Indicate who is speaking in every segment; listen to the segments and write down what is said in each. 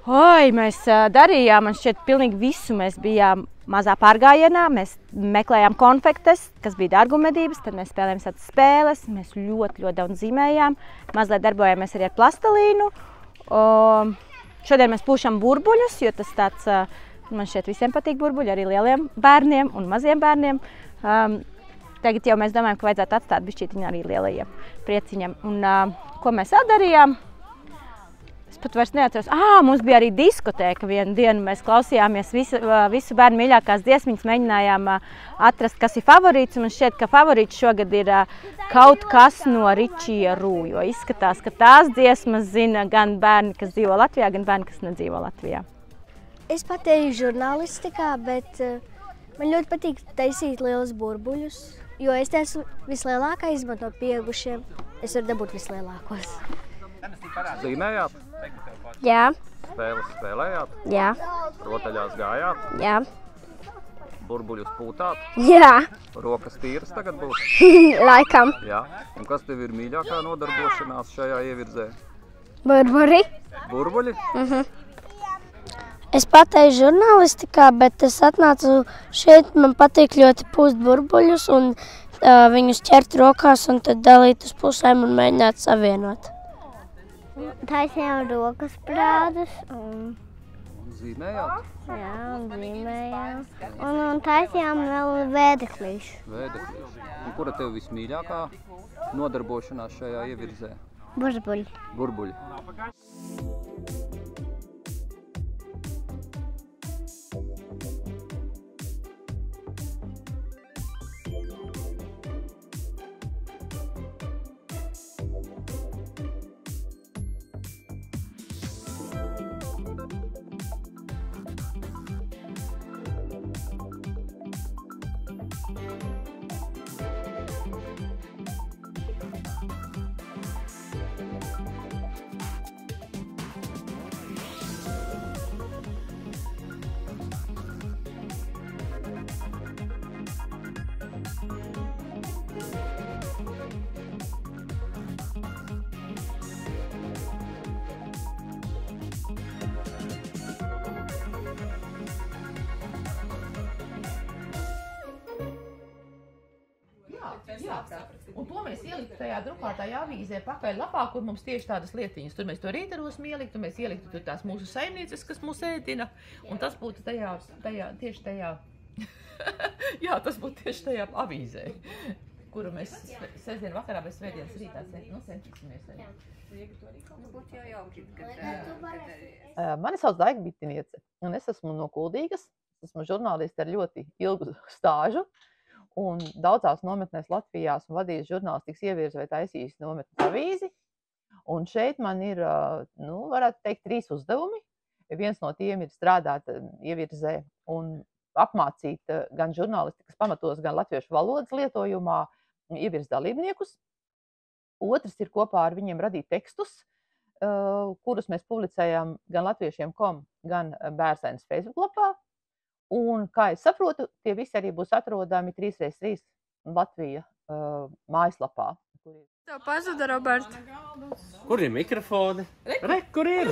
Speaker 1: Oi, mēs darījām, man šķiet, pilnīgi visu. Mēs bijām mazā pārgājienā, mēs meklējām konfektes, kas bija dārgumedības, tad mēs spēlējām tādas spēles, mēs ļoti daudz zīmējām, mazliet darbojāmies arī ar plastelīnu. Šodien mēs pūšam burbuļus, jo tas tāds, man šķiet, visiem patīk burbuļi, arī lieliem bērniem un maziem bērniem. Tagad jau mēs domājam, ka vajadzētu atstāt bišķītiņu arī lielajiem prieciņam. Un ko mēs vēl darījām? Es pat vairs neatceros. Mums bija arī diskotēka vienu dienu. Mēs klausījāmies visu bērnu mīļākās dziesmiņas, mēģinājām atrast, kas ir favorīts. Un šķiet, ka favorīts šogad ir kaut kas no Ričija Rū, jo izskatās, ka tās dziesmas zina gan bērni, kas dzīvo Latvijā, gan bērni, kas nedzīvo Latvijā.
Speaker 2: Es patēju žurnālistikā, bet man ļoti patīk taisīt lielus burbuļus, jo es esmu vislielākais, bet no pieaugušiem es varu dabūt vislielākos.
Speaker 3: Zīmējāt?
Speaker 2: Jā.
Speaker 3: Spēles spēlējāt?
Speaker 2: Jā.
Speaker 3: Rotaļās gājāt?
Speaker 2: Jā.
Speaker 3: Burbuļus pūtāt?
Speaker 2: Jā.
Speaker 3: Rokas tīras tagad būs?
Speaker 2: Laikam.
Speaker 3: Jā. Un kas tev ir mīļākā nodarbošanās šajā ievirzē?
Speaker 2: Burbuļi.
Speaker 3: Burbuļi?
Speaker 2: Es patēju žurnālistikā, bet es atnācu šeit, man patīk ļoti pūst burbuļus un viņus ķert rokās un tad dalīt uz pusēm un mēģināt savienot. Taisījām rokas prādus un
Speaker 3: zīmējāt?
Speaker 2: Jā, un zīmējām. Un taisījām vēl vēdeklīšu.
Speaker 3: Vēdeklīšu. Un kura tev vismīļākā nodarbošanās šajā ievirzē?
Speaker 2: Burbuļi.
Speaker 3: Burbuļi.
Speaker 4: Jā, un to mēs ieliktu tajā drukātajā avīzē pakaļ lapā, kur mums tieši tādas lietiņas. Tur mēs to rītarosim ieliktu, mēs ieliktu tur tās mūsu saimnieces, kas mūs ēdina, un tas būtu tieši tajā, jā, tas būtu tieši tajā avīzē, kuru mēs sestdien vakarā vai svētdienas rītā centīsimies. Mani sauc Daiga Bitiniece, un es esmu no Kuldīgas, esmu žurnālisti ar ļoti ilgu stāžu. Un daudzās nometnēs Latvijās un vadījis žurnālistikas ievirzi vai taisījis nometnes avīzi. Un šeit man ir, varētu teikt, 3 uzdevumi. Viens no tiem ir strādāt ievirzē un apmācīt gan žurnālistikas pamatos, gan latviešu valodas lietojumā ievirz dalībniekus. Otrs ir kopā ar viņiem radīt tekstus, kurus mēs publicējam gan latviešiem.com, gan Bērsainas Facebook lapā. Un, kā es saprotu, tie visi arī būs atrodami 3x3 Latvija mājaslapā.
Speaker 5: Tev pazuda, Robert?
Speaker 6: Kur ir mikrofoni? Kur ir?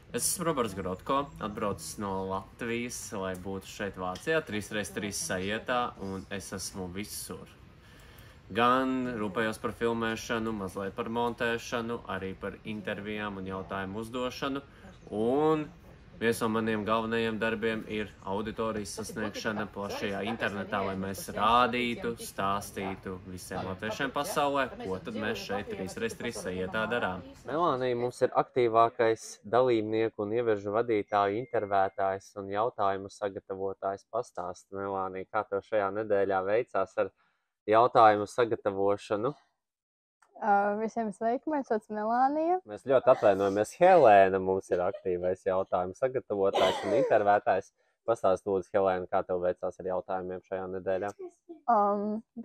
Speaker 6: Es esmu Roberts Grotko, atbraucis no Latvijas, lai būtu šeit Vācijā, 3x3 sajietā, un es esmu visur. Gan rūpējos par filmēšanu, mazliet par montēšanu, arī par intervijām un jautājumu uzdošanu, un viens no maniem galvenajiem darbiem ir auditorijas sasniegšana plašajā internetā, lai mēs rādītu, stāstītu visiem latviešiem pasaulē, ko tad mēs šeit 3x3 sajietā darām. Melānija mums ir aktīvākais dalībnieku un ieviržu vadītāju intervētājs un jautājumu sagatavotājs. Pastāst, Melānija, kā tev šajā nedēļā veicās ar jautājumu sagatavošanu?
Speaker 5: Visiem sveiki, mēs sauc Melānija.
Speaker 6: Mēs ļoti atvainojamies. Helēna mums ir aktīvais jautājums sagatavotājs un intervētājs. Pastāst lūdzu, Helēna, kā tev veicās ar jautājumiem šajā nedēļā?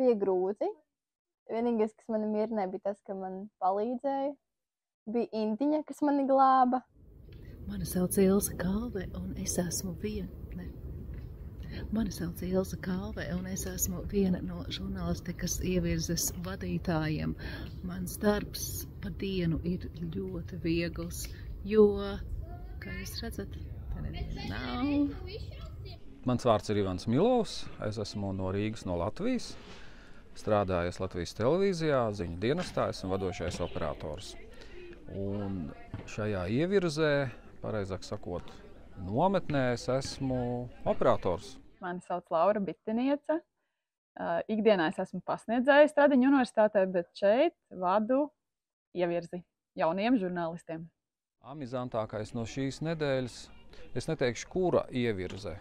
Speaker 5: Bija grūti. Vienīgais, kas mani mierināja, bija tas, ka man palīdzēja. Bija Indiņa, kas mani glāba.
Speaker 7: Mani sauc Ilza Kalve un es esmu viena no žurnālistikas ievirzes vadītājiem. Mans darbs pa dienu ir ļoti viegls, jo, kā jūs redzat, nav.
Speaker 8: Mans vārds ir Ivans Milovs, es esmu no Rīgas, no Latvijas. Strādāju Latvijas televīzijā, ziņu dienestā, esmu vadošais operators. Un šajā ievirzē, pareizāk sakot, nometnē es esmu operators.
Speaker 9: Mani sauc Laura Bitiniece. Ikdienā es esmu pasniedzēja Stradiņu universitātē, bet šeit vadu ievirzi jauniem žurnālistiem.
Speaker 8: Amizantākais no šīs nedēļas, es neteikšu, kura ievirzē.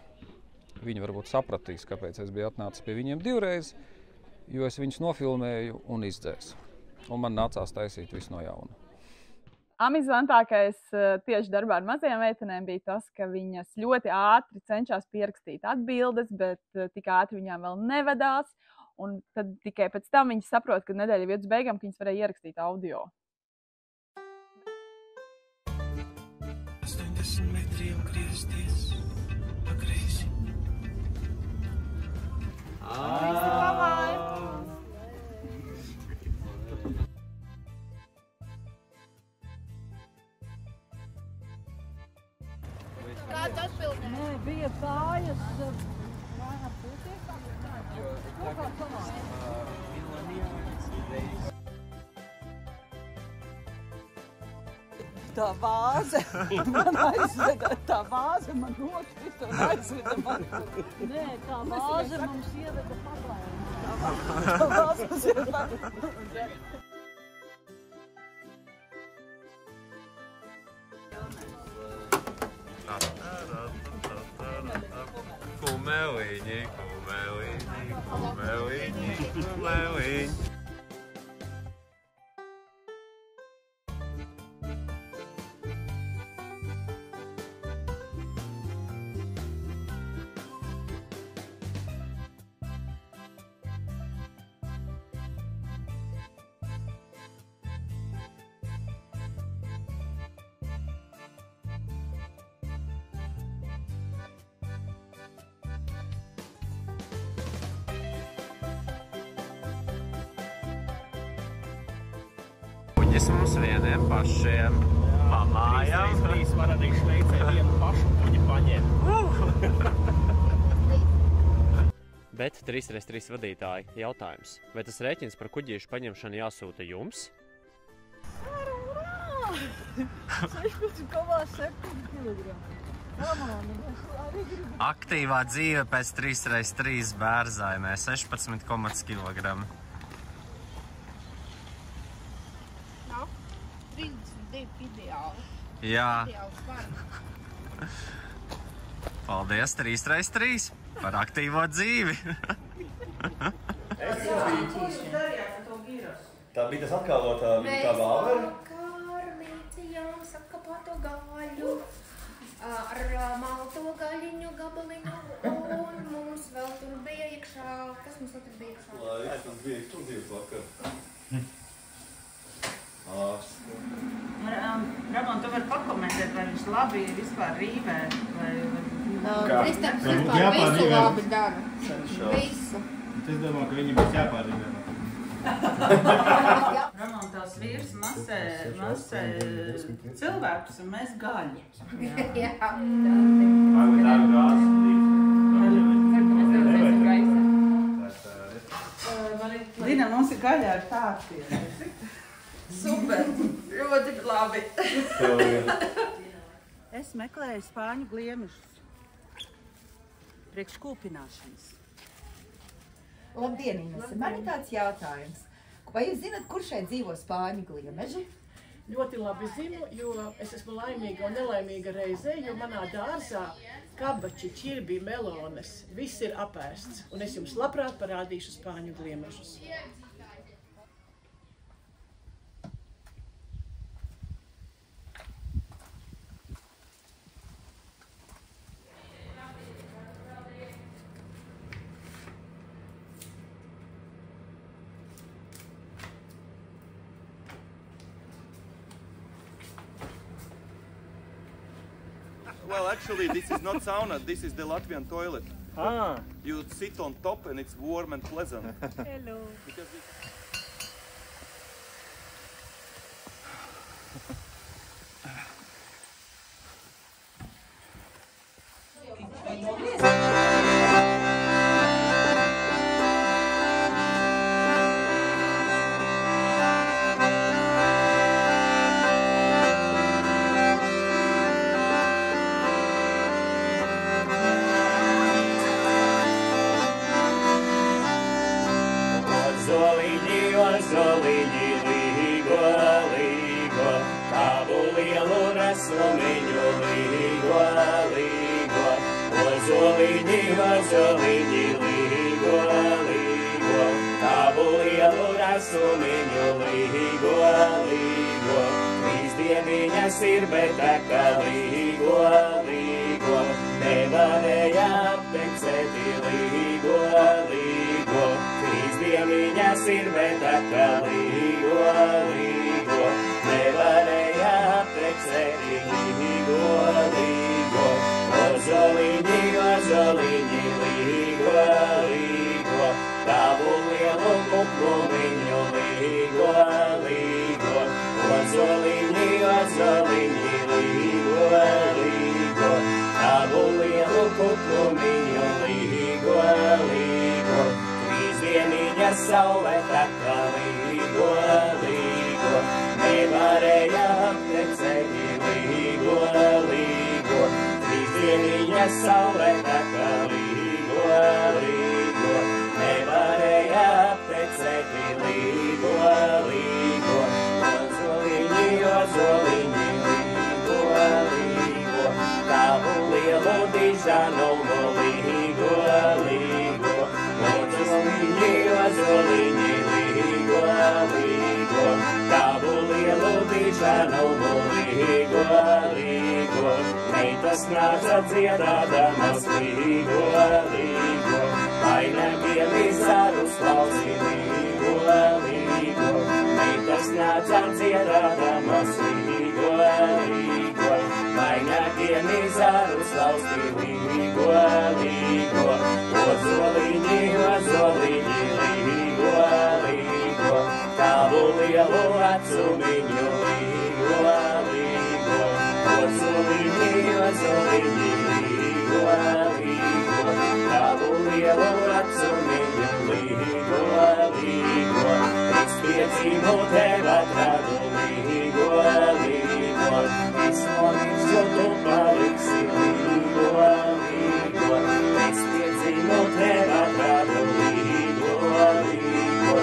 Speaker 8: Viņi varbūt sapratīs, kāpēc es biju atnācis pie viņiem divreiz, jo es viņus nofilmēju un izdzēsu. Un man nācās taisīt visu no jauna.
Speaker 9: Amizantākais tieši darbā ar mazajām meitenēm bija tas, ka viņas ļoti ātri cenšas pierakstīt atbildes, bet tik ātri viņām vēl nevedās. Un tad tikai pēc tam viņas saprot, ka nedēļa vietas beigām, ka viņas varēja ierakstīt audio.
Speaker 10: 80 metri jau griezties pa kreisi.
Speaker 5: Kāds atbildē?
Speaker 7: Nē, bija kājas. Tā vāze man aizveda, man nokrita un aizveda man. Nē, tā vāze mums ieveda paklājumā. Tā vāze mums ieveda paklājumā.
Speaker 6: Kumeliņi, kumeliņi, kumeliņi, kumeliņi. Kuģis mums vieniem pašiem pamājām.
Speaker 10: 3 var arī Šveicē vienu pašu kuģi paņemt.
Speaker 6: Bet 3x3 vadītāji jautājums. Vai tas rēķins par kuģīšu paņemšanu jāsūta jums?
Speaker 7: 16,7 kg.
Speaker 6: Aktīvā dzīve pēc 3x3 bērzaimē 16 kg.
Speaker 5: 32 ideāli.
Speaker 6: Jā.
Speaker 5: Ideāli svaru.
Speaker 6: Paldies 3x3 par aktīvo dzīvi.
Speaker 10: Tā bija tas atkārlotā tā vāvera?
Speaker 11: Karnīti jums apkapotu gaļu ar malto gaļiņu gabaliņu un mums vēl tur bija iekšā. Kas mums vēl tur bija iekšā?
Speaker 10: Lai, tas bija ekskluzīvs vakar.
Speaker 12: Ramon, tu vari pakomentēt, vai viņš labi vispār rīvē?
Speaker 5: Kristaps vispār visu labi dara. Visu.
Speaker 10: Es domāju, ka viņi būs jāpārrīvē.
Speaker 12: Ramon, tās vīrs masē cilvēkus un mēs gaļu.
Speaker 11: Jā,
Speaker 10: Vai vai tā gāzes
Speaker 12: Dina, mums ir gaļa ar tārtiem. Super, ļoti labi. Es meklēju spāņu gliemežus priekš kūpināšanas.
Speaker 13: Labdien, Inese. Man ir tāds jautājums. Vai jūs zināt, kur šeit dzīvo spāņu gliemeži?
Speaker 14: Ļoti labi zinu, jo es esmu laimīga un nelaimīga reizē, jo manā dārzā kabači, čirbi, melones, viss ir apēsts. Un es jums labprāt parādīšu spāņu gliemežus.
Speaker 15: Well, actually, this is not sauna. This is the Latvian toilet.
Speaker 10: Ah.
Speaker 15: You sit on top and it's warm and pleasant.
Speaker 10: Hello.
Speaker 15: Because
Speaker 16: Ozoliņi, līgo, līgo, tavu lielu resumiņu, līgo, līgo. Ozoliņi, līgo, līgo, tavu lielu resumiņu, līgo, līgo. Trīsdieniņas ir, bet tā kā līgo, līgo, nevarēja apteksēti, līgo, līgo. Trīsdieniņas ir, bet tā kā līgo, līgo, nevarēja apteksēti, līgo, līgo. Ozoliņi, līgo, līgo, tavu lielu kuklumiņu, līgo, līgo. Ozoliņi, līgo, līgo, tavu lielu kuklumiņu, līgo, līgo. Trīsdieniņas saule tā kā līgo, līgo, nevarēja apteksēti, līgo, līgo. Trīsdieniņas saule tā kā līgo, līgo, nevarēja apteksēti, līgo, līgo. Ozoliņi, līgo, līgo, tavu lielu dižanumu, līgo, līgo. Ozoliņi, līgo, līgo, tavu lielu dižanumu, līgo, līgo. Meitas nāca dziedādamas, līgo, līgo, vainagiem izārus klausi, līgo, līgo. Meitas nāca dziedādamas, līgo, līgo, vainagiem izārus klausi, līgo, līgo. Ozoliņi, līgo, līgo, tavu lielu acumiņu, līgo, līgo. Ozoliņi, līgo, līgo, tavu lielu acumiņu, līgo, līgo. Es piedzīvu tev atradu, līgo, līgo, izmonīšu tu paliksi, līgo, līgo. Es piedzīvu tev atradu, līgo, līgo,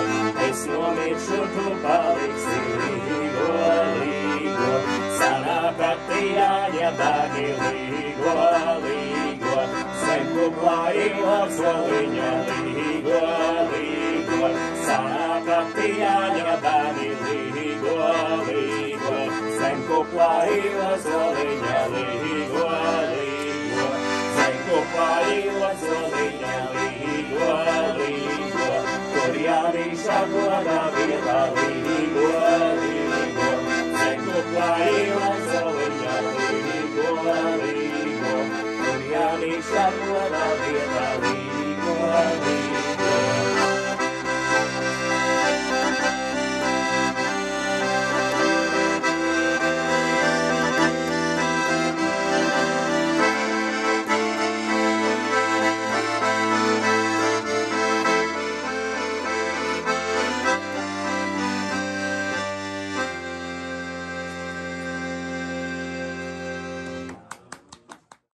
Speaker 16: es nomiršu tu paliksi, līgo, līgo. Sanāk atījāņa bēgi, līgo, līgo, zem kuplāji ozoliņa, līgo, līgo. Sanāk atījāņa bēgi, līgo, līgo, zem kuplāji ozoliņa, līgo, līgo. Zem kuplāji ozoliņa, līgo, līgo, kur jāvīša godā vietā, līgo, līgo. Zem kuplāji ozoliņa, līgo, līgo, kur jāvīša godā vietā, līgo.